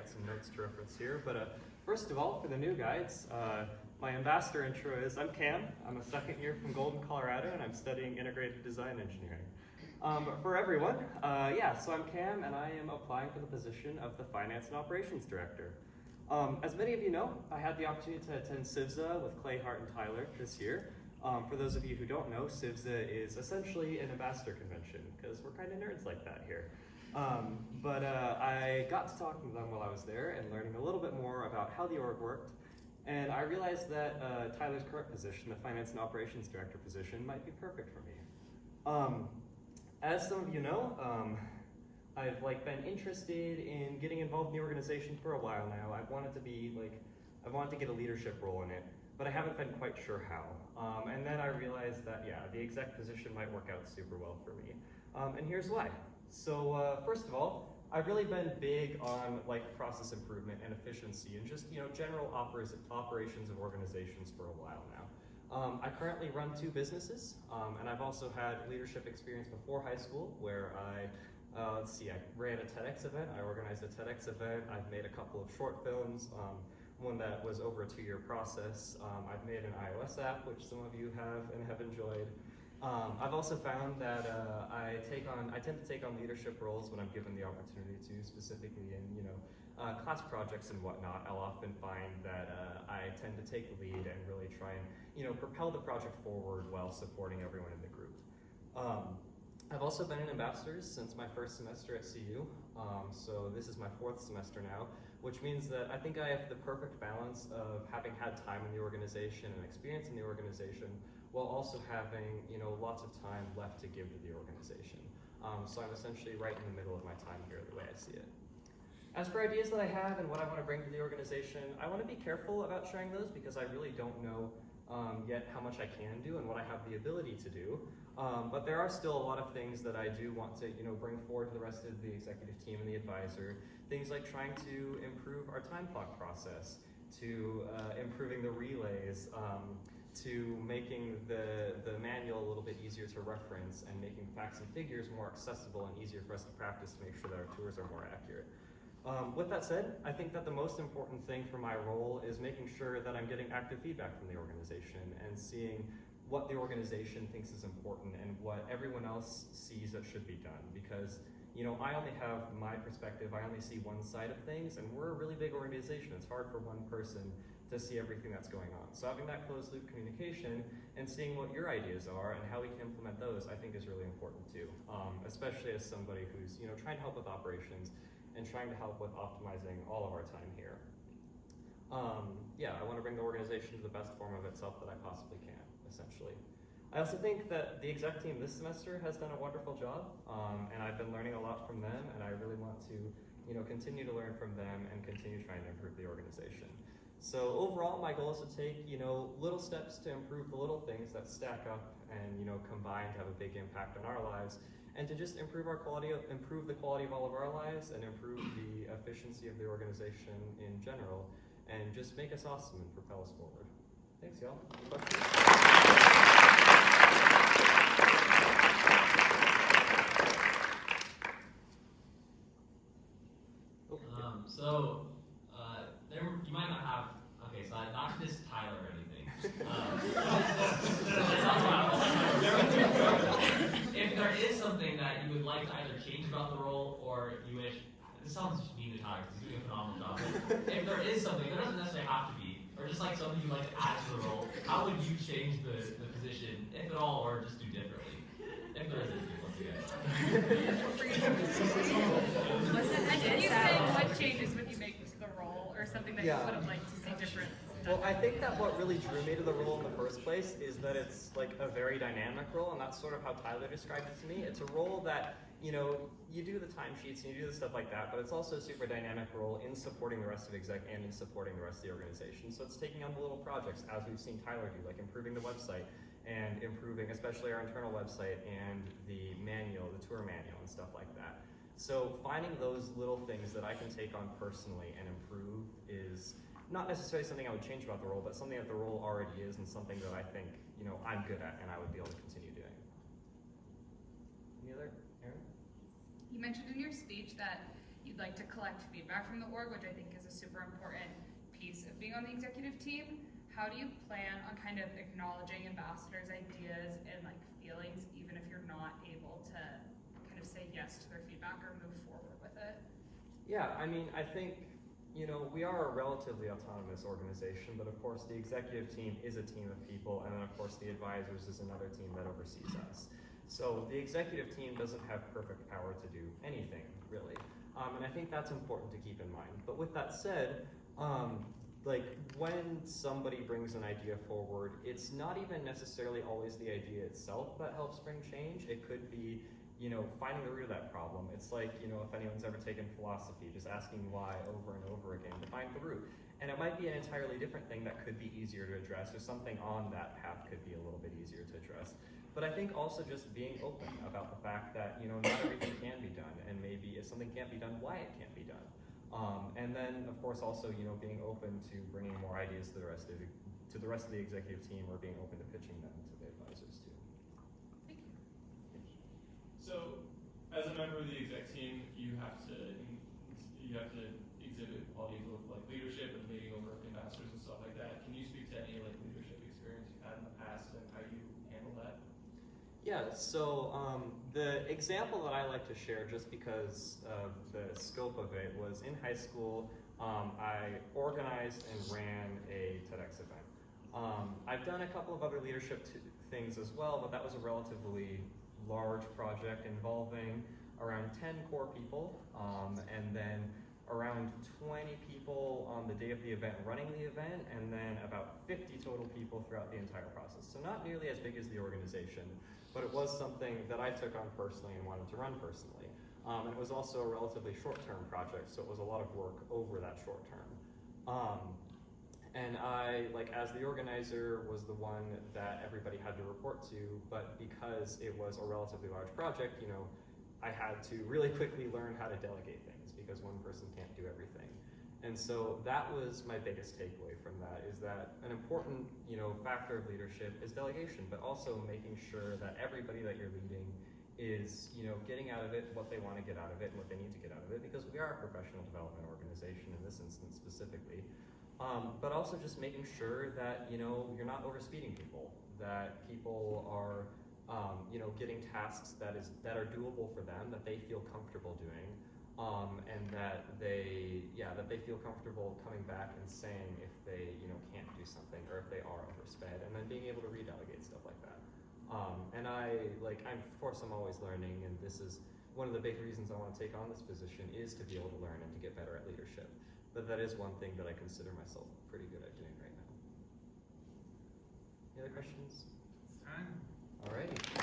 got some notes to reference here. But first of all, for the new guides, my ambassador intro is I'm Cam. I'm a second year from Golden, Colorado, and I'm studying integrated design engineering. But for everyone, so I'm Cam, and I am applying for the position of the Finance and Operations Director. As many of you know, I had the opportunity to attend CIVSA with Clay, Hart, and Tyler this year. For those of you who don't know, CIVSA is essentially an ambassador convention, because we're kind of nerds like that here. I got to talking to them while I was there and learning a little bit more about how the org worked, and I realized that Tyler's current position, the Finance and Operations Director position, might be perfect for me. As some of you know, I've been interested in getting involved in the organization for a while now. I've wanted to get a leadership role in it, but I haven't been quite sure how. And then I realized that, the exec position might work out super well for me. And here's why. So first of all, I've really been big on process improvement and efficiency and just general operations of organizations for a while now. I currently run 2 businesses, and I've also had leadership experience before high school where I ran a TEDx event, I organized a TEDx event, I've made a couple of short films, one that was over a 2-year process. I've made an iOS app, which some of you have and have enjoyed. I've also found that I tend to take on leadership roles when I'm given the opportunity to, specifically in class projects and whatnot. I'll often find that I tend to take the lead and really try and propel the project forward while supporting everyone in the group. I've also been an ambassador since my first semester at CU, so this is my 4th semester now, which means that I think I have the perfect balance of having had time in the organization and experience in the organization, while also having lots of time left to give to the organization. So I'm essentially right in the middle of my time here, the way I see it. As for ideas that I have and what I want to bring to the organization, I want to be careful about sharing those because I really don't know yet how much I can do and what I have the ability to do. But there are still a lot of things that I do want to bring forward to the rest of the executive team and the advisor. Things like trying to improve our time clock process, to improving the relays, to making the manual a little bit easier to reference and making facts and figures more accessible and easier for us to practice to make sure that our tours are more accurate. With that said, I think that the most important thing for my role is making sure that I'm getting active feedback from the organization and seeing what the organization thinks is important and what everyone else sees that should be done. Because I only have my perspective, I only see one side of things, and we're a really big organization. It's hard for one person to see everything that's going on. So having that closed loop communication and seeing what your ideas are and how we can implement those, I think is really important too. Especially as somebody who's trying to help with operations and trying to help with optimizing all of our time here. I want to bring the organization to the best form of itself that I possibly can, essentially. I also think that the exec team this semester has done a wonderful job, and I've been learning a lot from them, and I really want to continue to learn from them and continue trying to improve the organization. So overall, my goal is to take little steps to improve the little things that stack up and combine to have a big impact on our lives, and to just improve the quality of all of our lives and improve the efficiency of the organization in general, and just make us awesome and propel us forward. Thanks, y'all. Any questions? You might not have, so not this Tyler or anything. If there is something that you would like to either change about the role or you wish, this sounds mean to Tyler because he's doing a phenomenal job. If there is something, there doesn't necessarily have to be, or just something you'd like to add to the role, how would you change the position, if at all, or just do differently? If there is anything, once again. Can you say what changes would you make to the role, or something that you would have liked to see different? Well, I think that what really drew me to the role in the first place is that it's a very dynamic role, and that's sort of how Tyler described it to me. It's a role that, you do the timesheets and you do the stuff like that, but it's also a super dynamic role in supporting the rest of exec and in supporting the rest of the organization. So it's taking on the little projects, as we've seen Tyler do, like improving the website and improving especially our internal website and the manual, the tour manual and stuff like that. So finding those little things that I can take on personally and improve is not necessarily something I would change about the role, but something that the role already is and something that I think, I'm good at and I would be able to continue doing. Any other, Aaron? You mentioned in your speech that you'd like to collect feedback from the org, which I think is a super important piece of being on the executive team. How do you plan on kind of acknowledging ambassadors' ideas and like feelings, even if you're not able to kind of say yes to their feedback or move forward with it? Yeah, I mean, I think, we are a relatively autonomous organization, but of course the executive team is a team of people, and then of course the advisors is another team that oversees us. So the executive team doesn't have perfect power to do anything, really. And I think that's important to keep in mind. But with that said, like when somebody brings an idea forward, it's not even necessarily always the idea itself that helps bring change. It could be finding the root of that problem. It's like, if anyone's ever taken philosophy, just asking why over and over again to find the root. And it might be an entirely different thing that could be easier to address, or something on that path could be a little bit easier to address. But I think also just being open about the fact that, not everything can be done, and maybe if something can't be done, why it can't be done. And then, of course, also, being open to bringing more ideas to the rest of the executive team, or being open to pitching them to the advisors too. Thank you. So, as a member of the exec team, you have to exhibit qualities of like leadership and leading over ambassadors and stuff like that. Can you speak to any like leadership experience you've had in the past and how you handle that? Yeah, so the example that I like to share, just because of the scope of it, was in high school. I organized and ran a TEDx event. I've done a couple of other leadership things as well, but that was a relatively large project involving around 10 core people, and then around 20 people on the day of the event running the event, and then about 50 total people throughout the entire process. So not nearly as big as the organization, but it was something that I took on personally and wanted to run personally. And it was also a relatively short-term project, so it was a lot of work over that short term. And I, as the organizer, was the one that everybody had to report to, but because it was a relatively large project, I had to really quickly learn how to delegate things, because one person can't do everything. And so that was my biggest takeaway from that, is that an important, factor of leadership is delegation, but also making sure that everybody that you're leading is, getting out of it what they want to get out of it and what they need to get out of it, because we are a professional development organization in this instance specifically. But also just making sure that, you're not overspeeding people, that people are, getting tasks that are doable for them, that they feel comfortable doing, and that they feel comfortable coming back and saying if they, can't do something, or if they are oversped, and then being able to redelegate stuff like that. And I'm always learning, and this is one of the big reasons I want to take on this position, is to be able to learn and to get better at leadership. But that is one thing that I consider myself pretty good at doing right now. Any other questions? It's time. Alrighty.